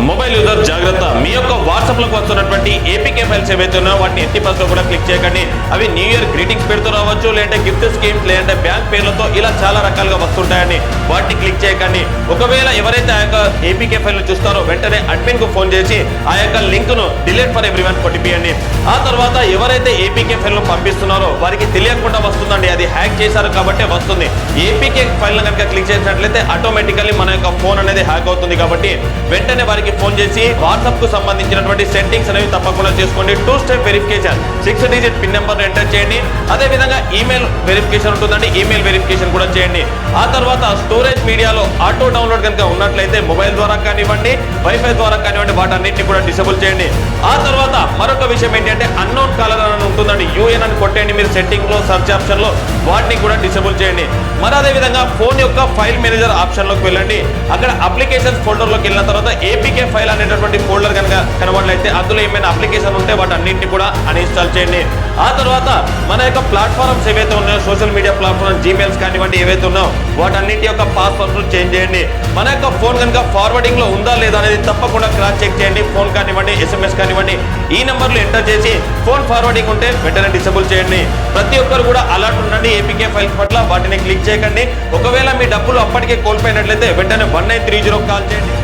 Mobile user జాగ్రత్త, మీ యొక్క WhatsApp లకు వస్తున్నటువంటి ఏపీకే ఫైల్స్ ఏవైతే ఉన్నాయో వాటిని ఎట్టి పరిస్థితుల్లో కూడా క్లిక్ చేయకండి. అవి న్యూ ఇయర్ గ్రీటింగ్స్ పెడుతూ రావచ్చు, లేదంటే గిఫ్ట్ స్కీమ్స్, లేదంటే బ్యాంక్ పేర్లతో ఇలా చాలా రకాలుగా వస్తుంటాయని వాటిని క్లిక్ చేయకండి. ఒకవేళ ఎవరైతే ఆ యొక్క ఏపీకే ఫైల్ చూస్తారో వెంటనే అడ్మిన్ కు ఫోన్ చేసి ఆ యొక్క లింక్ ను డిలీట్ ఫర్ ఎవ్రీవన్ కొట్టిపియండి. ఆ తర్వాత ఎవరైతే ఏపీకే ఫైల్ ను పంపిస్తున్నారో వారికి తెలియకుండా వస్తుందండి, అది హ్యాక్ చేశారు కాబట్టి వస్తుంది. ఏపీకే ఫైల్ కనుక క్లిక్ చేసినట్లయితే ఆటోమేటికల్లీ మన యొక్క ఫోన్ అనేది హ్యాక్ అవుతుంది. కాబట్టి వెంటనే వారికి ఫోన్ చేసి వాట్సాప్ కు సంబంధించినటువంటి సెట్టింగ్స్ అనేవి తప్పకుండా చేసుకోండి. 2 step verification, 6 digit pin number enter చేయండి. అదే విధంగా ఈమెయిల్ వెరిఫికేషన్ ఉంటుందండి, ఈమెయిల్ వెరిఫికేషన్ కూడా చేయండి. ఆ తర్వాత స్టోరేజ్ మీడియాలో ఆటో డౌన్లోడ్ కనుక ఉన్నట్లయితే మొబైల్ ద్వారా కానివ్వండి, వైఫై ద్వారా కానివ్వండి, వాటన్నిటిని కూడా డిసేబుల్ చేయండి. ఆ తర్వాత మరొక విషయం ఏంటంటే అన్నోన్ కాలర్ అని ఉంటుందండి, యూఎన్ అని కొట్టండి మీరు సెట్టింగ్ లో, సర్చ్ ఆప్షన్ లో, వాటిని కూడా డిసేబుల్ చేయండి. మరి అదే విధంగా ఫోన్ యొక్క ఫైల్ మేనేజర్ ఆప్షన్ లోకి వెళ్ళండి. అక్కడ అప్లికేషన్స్ ఫోల్డర్ లోకి వెళ్ళిన తర్వాత ఏపీకే ఫైల్ అనేటటువంటి ఫోల్డర్ కనుక కనబడలైతే అందులో ఏమైనా అప్లికేషన్ ఉంటే వాటన్నింటినీ కూడా అన్ఇన్స్టాల్ చేయండి. ఆ తర్వాత మన యొక్క ప్లాట్ఫామ్స్ ఏవైతే ఉన్నాయో, సోషల్ మీడియా ప్లాట్ఫామ్, జీమెయిల్స్ కానివ్వండి ఏవైతే ఉన్నాయో వాటన్నింటి యొక్క పాస్వర్డ్ చేంజ్ చేయండి. మన యొక్క ఫోన్ కనుక ఫార్వర్డింగ్ లో ఉందా లేదా అనేది తప్పకుండా క్రాస్ చెక్ చేయండి. ఫోన్ కానివ్వండి, ఎస్ఎంఎస్ కానివ్వండి, ఈ నెంబర్లు ఎంటర్ చేసి ఫోన్ ఫార్వర్డింగ్ ఉంటే వెంటనే డిసేబుల్ చేయండి. ప్రతి ఒక్కరు కూడా అలర్ట్ ఉండండి ఏపీకే ఫైల్స్ పట్ల, వాటిని క్లిక్ చేయకండి. ఒకవేళ మీ డబ్బులు అప్పటికే కోల్పోయినట్లయితే వెంటనే 1930 కాల్ చేయండి.